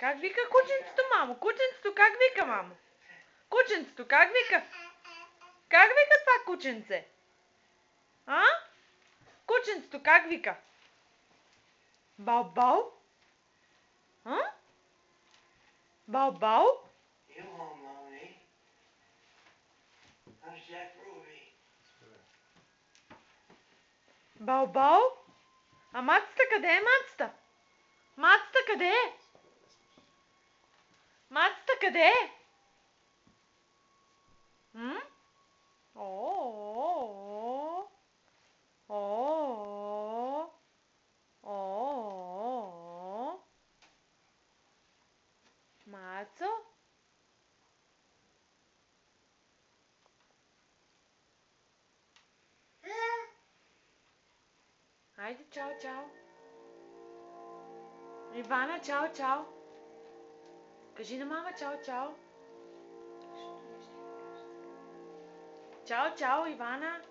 Как вика кученцето, мамо? Кученцето как вика, мамо? Кученцето как вика? Как вика това кученце? А? Кученцето как вика? Бау-бау? А? Бау-бау? You won't know me. I'm Jack Ruby. Бау-бау? А мацата къде е, мацата? Мацата къде е? Мацата къде е? М? О. Мацо? Хайде, чао, чао. Ивана, чао, чао. Кажи на мама чао, чао. Чао, чао, Ивана.